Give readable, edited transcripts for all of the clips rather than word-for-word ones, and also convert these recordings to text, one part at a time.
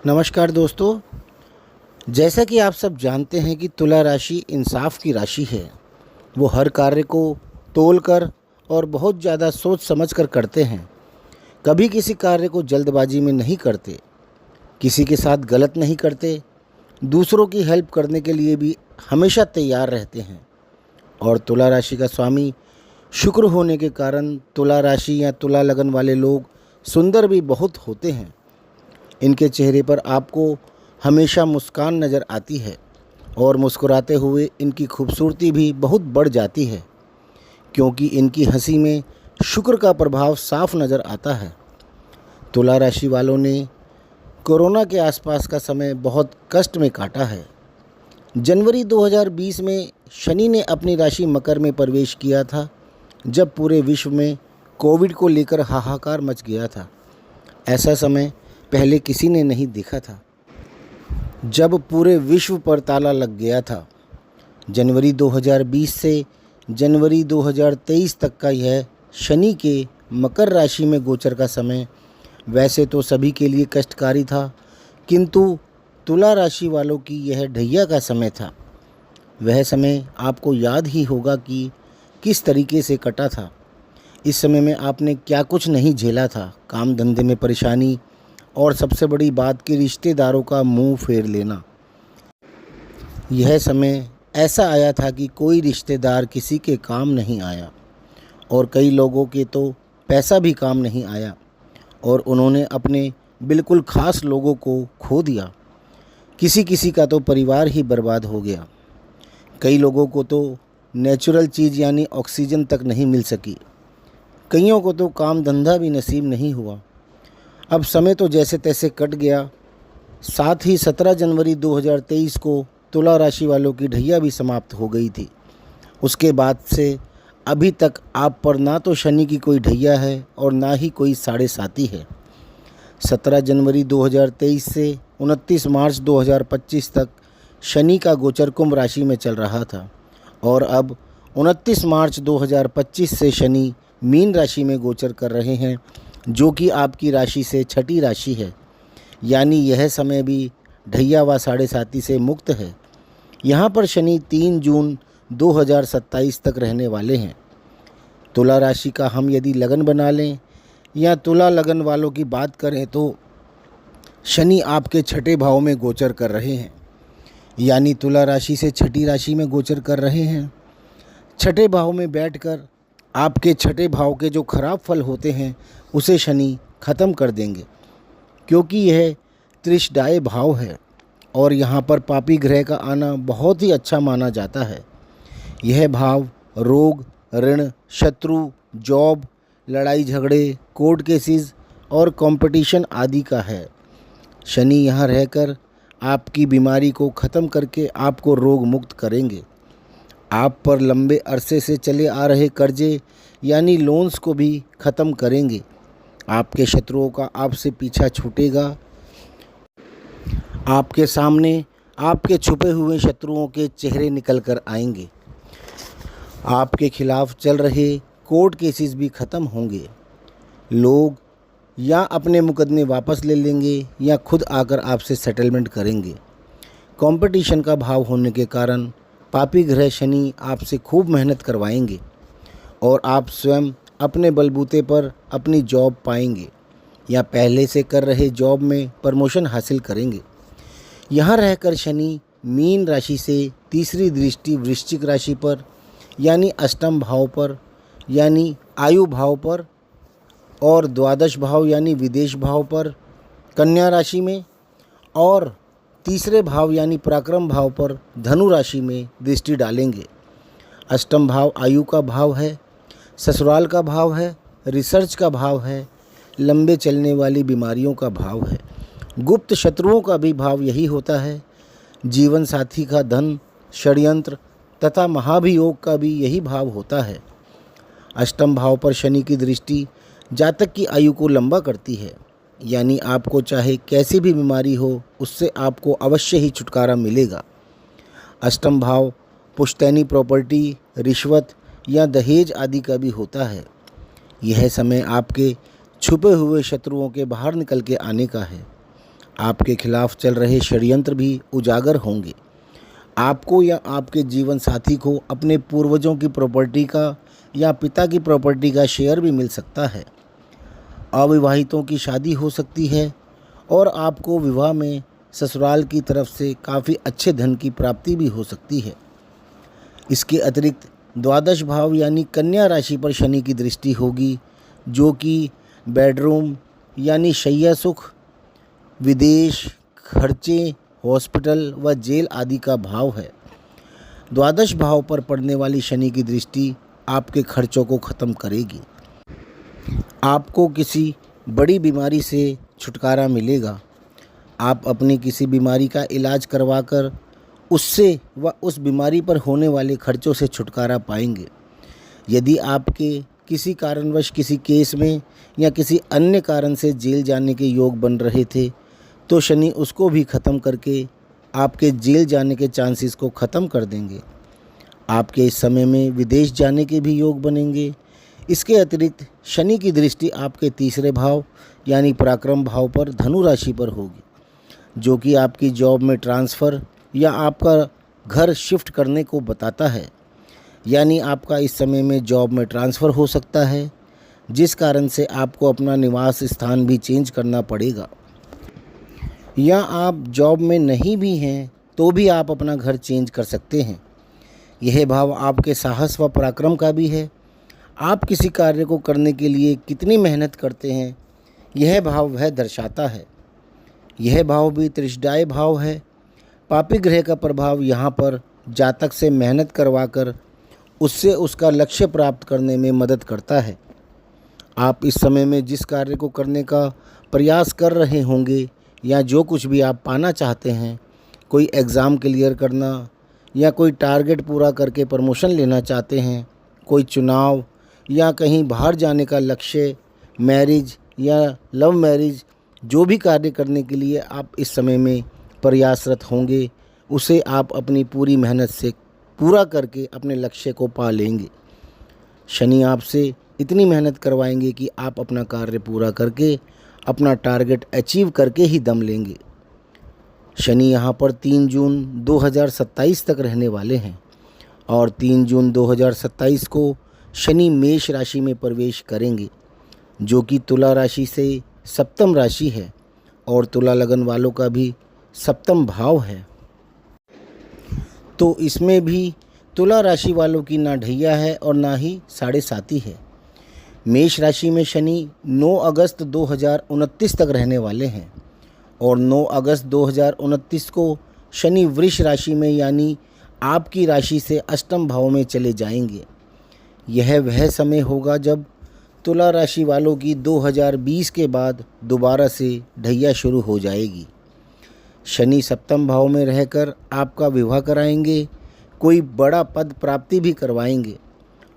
नमस्कार दोस्तों। जैसा कि आप सब जानते हैं कि तुला राशि इंसाफ की राशि है। वो हर कार्य को तोल कर और बहुत ज़्यादा सोच समझ कर करते हैं। कभी किसी कार्य को जल्दबाजी में नहीं करते, किसी के साथ गलत नहीं करते, दूसरों की हेल्प करने के लिए भी हमेशा तैयार रहते हैं। और तुला राशि का स्वामी शुक्र होने के कारण तुला राशि या तुला लगन वाले लोग सुंदर भी बहुत होते हैं। इनके चेहरे पर आपको हमेशा मुस्कान नज़र आती है और मुस्कुराते हुए इनकी खूबसूरती भी बहुत बढ़ जाती है, क्योंकि इनकी हंसी में शुक्र का प्रभाव साफ नज़र आता है। तुला राशि वालों ने कोरोना के आसपास का समय बहुत कष्ट में काटा है। जनवरी 2020 में शनि ने अपनी राशि मकर में प्रवेश किया था, जब पूरे विश्व में कोविड को लेकर हाहाकार मच गया था। ऐसा समय पहले किसी ने नहीं देखा था, जब पूरे विश्व पर ताला लग गया था। जनवरी 2020 से जनवरी 2023 तक का यह शनि के मकर राशि में गोचर का समय वैसे तो सभी के लिए कष्टकारी था, किंतु तुला राशि वालों की यह ढैया का समय था। वह समय आपको याद ही होगा कि किस तरीके से कटा था। इस समय में आपने क्या कुछ नहीं झेला था। काम धंधे में परेशानी और सबसे बड़ी बात कि रिश्तेदारों का मुंह फेर लेना। यह समय ऐसा आया था कि कोई रिश्तेदार किसी के काम नहीं आया और कई लोगों के तो पैसा भी काम नहीं आया और उन्होंने अपने बिल्कुल ख़ास लोगों को खो दिया। किसी किसी का तो परिवार ही बर्बाद हो गया। कई लोगों को तो नेचुरल चीज़ यानी ऑक्सीजन तक नहीं मिल सकी। कईयों को तो काम धंधा भी नसीब नहीं हुआ। अब समय तो जैसे तैसे कट गया। साथ ही 17 जनवरी 2023 को तुला राशि वालों की ढैया भी समाप्त हो गई थी। उसके बाद से अभी तक आप पर ना तो शनि की कोई ढैया है और ना ही कोई साढ़े साती है। 17 जनवरी 2023 से 29 मार्च 2025 तक शनि का गोचर कुंभ राशि में चल रहा था और अब 29 मार्च 2025 से शनि मीन राशि में गोचर कर रहे हैं, जो कि आपकी राशि से छठी राशि है। यानी यह समय भी ढैया व साढ़े साती से मुक्त है। यहाँ पर शनि 3 जून 2027 तक रहने वाले हैं। तुला राशि का हम यदि लगन बना लें या तुला लगन वालों की बात करें तो शनि आपके छठे भाव में गोचर कर रहे हैं। यानी तुला राशि से छठी राशि में गोचर कर रहे हैं। छठे भाव में बैठकर आपके छठे भाव के जो खराब फल होते हैं उसे शनि ख़त्म कर देंगे, क्योंकि यह त्रिशदाय भाव है और यहाँ पर पापी ग्रह का आना बहुत ही अच्छा माना जाता है। यह भाव रोग, ऋण, शत्रु, जॉब, लड़ाई झगड़े, कोर्ट केसेस और कंपटीशन आदि का है। शनि यहाँ रहकर आपकी बीमारी को ख़त्म करके आपको रोग मुक्त करेंगे। आप पर लंबे अरसे से चले आ रहे कर्जे यानी लोन्स को भी ख़त्म करेंगे। आपके शत्रुओं का आपसे पीछा छूटेगा। आपके सामने आपके छुपे हुए शत्रुओं के चेहरे निकल कर आएंगे। आपके खिलाफ चल रहे कोर्ट केसेस भी ख़त्म होंगे। लोग या अपने मुकदमे वापस ले लेंगे या खुद आकर आपसे सेटलमेंट करेंगे। कंपटीशन का भाव होने के कारण पापी ग्रह शनि आपसे खूब मेहनत करवाएंगे और आप स्वयं अपने बलबूते पर अपनी जॉब पाएंगे या पहले से कर रहे जॉब में प्रमोशन हासिल करेंगे। यहाँ रहकर शनि मीन राशि से तीसरी दृष्टि वृश्चिक राशि पर यानी अष्टम भाव पर यानी आयु भाव पर और द्वादश भाव यानी विदेश भाव पर कन्या राशि में और तीसरे भाव यानी पराक्रम भाव पर धनु राशि में दृष्टि डालेंगे। अष्टम भाव आयु का भाव है, ससुराल का भाव है, रिसर्च का भाव है, लंबे चलने वाली बीमारियों का भाव है। गुप्त शत्रुओं का भी भाव यही होता है। जीवन साथी का धन, षड्यंत्र तथा महाभियोग का भी यही भाव होता है। अष्टम भाव पर शनि की दृष्टि जातक की आयु को लंबा करती है, यानी आपको चाहे कैसी भी बीमारी हो उससे आपको अवश्य ही छुटकारा मिलेगा। अष्टम भाव पुश्तैनी प्रॉपर्टी, रिश्वत या दहेज आदि का भी होता है। यह समय आपके छुपे हुए शत्रुओं के बाहर निकल के आने का है। आपके खिलाफ चल रहे षड्यंत्र भी उजागर होंगे। आपको या आपके जीवन साथी को अपने पूर्वजों की प्रॉपर्टी का या पिता की प्रॉपर्टी का शेयर भी मिल सकता है। अविवाहितों की शादी हो सकती है और आपको विवाह में ससुराल की तरफ से काफ़ी अच्छे धन की प्राप्ति भी हो सकती है। इसके अतिरिक्त द्वादश भाव यानी कन्या राशि पर शनि की दृष्टि होगी, जो कि बेडरूम यानी शैया सुख, विदेश खर्चे, हॉस्पिटल व जेल आदि का भाव है। द्वादश भाव पर पड़ने वाली शनि की दृष्टि आपके खर्चों को ख़त्म करेगी। आपको किसी बड़ी बीमारी से छुटकारा मिलेगा। आप अपनी किसी बीमारी का इलाज करवाकर उससे व उस बीमारी पर होने वाले खर्चों से छुटकारा पाएंगे। यदि आपके किसी कारणवश किसी केस में या किसी अन्य कारण से जेल जाने के योग बन रहे थे, तो शनि उसको भी ख़त्म करके आपके जेल जाने के चांसेस को ख़त्म कर देंगे। आपके इस समय में विदेश जाने के भी योग बनेंगे। इसके अतिरिक्त शनि की दृष्टि आपके तीसरे भाव यानी पराक्रम भाव पर धनु राशि पर होगी, जो कि आपकी जॉब में ट्रांसफ़र या आपका घर शिफ्ट करने को बताता है। यानी आपका इस समय में जॉब में ट्रांसफ़र हो सकता है, जिस कारण से आपको अपना निवास स्थान भी चेंज करना पड़ेगा। या आप जॉब में नहीं भी हैं तो भी आप अपना घर चेंज कर सकते हैं। यह भाव आपके साहस व पराक्रम का भी है। आप किसी कार्य को करने के लिए कितनी मेहनत करते हैं, यह भाव वह दर्शाता है। यह भाव भी त्रिशदाय भाव है। पापी ग्रह का प्रभाव यहाँ पर जातक से मेहनत करवाकर उससे उसका लक्ष्य प्राप्त करने में मदद करता है। आप इस समय में जिस कार्य को करने का प्रयास कर रहे होंगे या जो कुछ भी आप पाना चाहते हैं, कोई एग्ज़ाम क्लियर करना या कोई टारगेट पूरा करके प्रमोशन लेना चाहते हैं, कोई चुनाव या कहीं बाहर जाने का लक्ष्य, मैरिज या लव मैरिज, जो भी कार्य करने के लिए आप इस समय में प्रयासरत होंगे, उसे आप अपनी पूरी मेहनत से पूरा करके अपने लक्ष्य को पा लेंगे। शनि आपसे इतनी मेहनत करवाएंगे कि आप अपना कार्य पूरा करके अपना टारगेट अचीव करके ही दम लेंगे। शनि यहाँ पर 3 जून 2027 तक रहने वाले हैं और 3 जून 2027 को शनि मेष राशि में प्रवेश करेंगे, जो कि तुला राशि से सप्तम राशि है और तुला लगन वालों का भी सप्तम भाव है। तो इसमें भी तुला राशि वालों की ना ढैया है और ना ही साढ़े साती है। मेष राशि में शनि 9 अगस्त 2029 तक रहने वाले हैं और 9 अगस्त 2029 को शनि वृष राशि में यानी आपकी राशि से अष्टम भाव में चले जाएंगे। यह वह समय होगा जब तुला राशि वालों की 2020 के बाद दोबारा से ढैया शुरू हो जाएगी। शनि सप्तम भाव में रहकर आपका विवाह कराएंगे, कोई बड़ा पद प्राप्ति भी करवाएंगे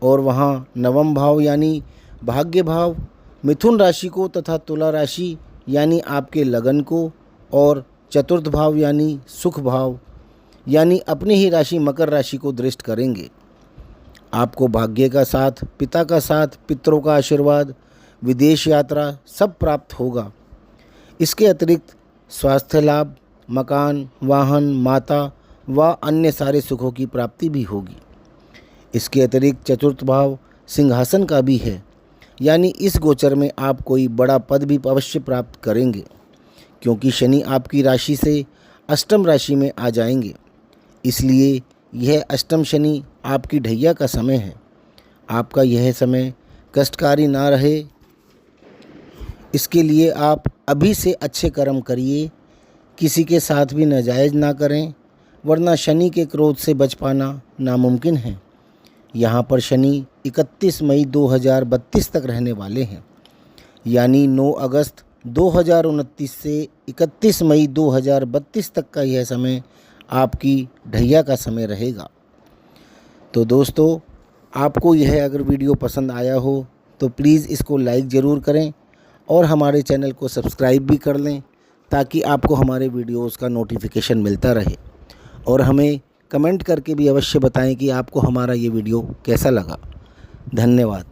और वहाँ नवम भाव यानी भाग्य भाव मिथुन राशि को तथा तुला राशि यानी आपके लगन को और चतुर्थ भाव यानी सुख भाव यानी अपनी ही राशि मकर राशि को दृष्ट करेंगे। आपको भाग्य का साथ, पिता का साथ, पितरों का आशीर्वाद, विदेश यात्रा सब प्राप्त होगा। इसके अतिरिक्त स्वास्थ्य लाभ, मकान, वाहन, माता व अन्य सारे सुखों की प्राप्ति भी होगी। इसके अतिरिक्त चतुर्थ भाव सिंहासन का भी है, यानी इस गोचर में आप कोई बड़ा पद भी अवश्य प्राप्त करेंगे, क्योंकि शनि आपकी राशि से अष्टम राशि में आ जाएंगे। इसलिए यह अष्टम शनि आपकी ढैया का समय है। आपका यह समय कष्टकारी ना रहे, इसके लिए आप अभी से अच्छे कर्म करिए, किसी के साथ भी नाजायज़ ना करें, वरना शनि के क्रोध से बच पाना नामुमकिन है। यहाँ पर शनि 31 मई 2032 तक रहने वाले हैं, यानी 9 अगस्त 2029 से 31 मई 2032 तक का यह समय आपकी ढैया का समय रहेगा। तो दोस्तों, आपको यह अगर वीडियो पसंद आया हो तो प्लीज़ इसको लाइक ज़रूर करें और हमारे चैनल को सब्सक्राइब भी कर लें, ताकि आपको हमारे वीडियोज़ का नोटिफिकेशन मिलता रहे। और हमें कमेंट करके भी अवश्य बताएं कि आपको हमारा ये वीडियो कैसा लगा। धन्यवाद।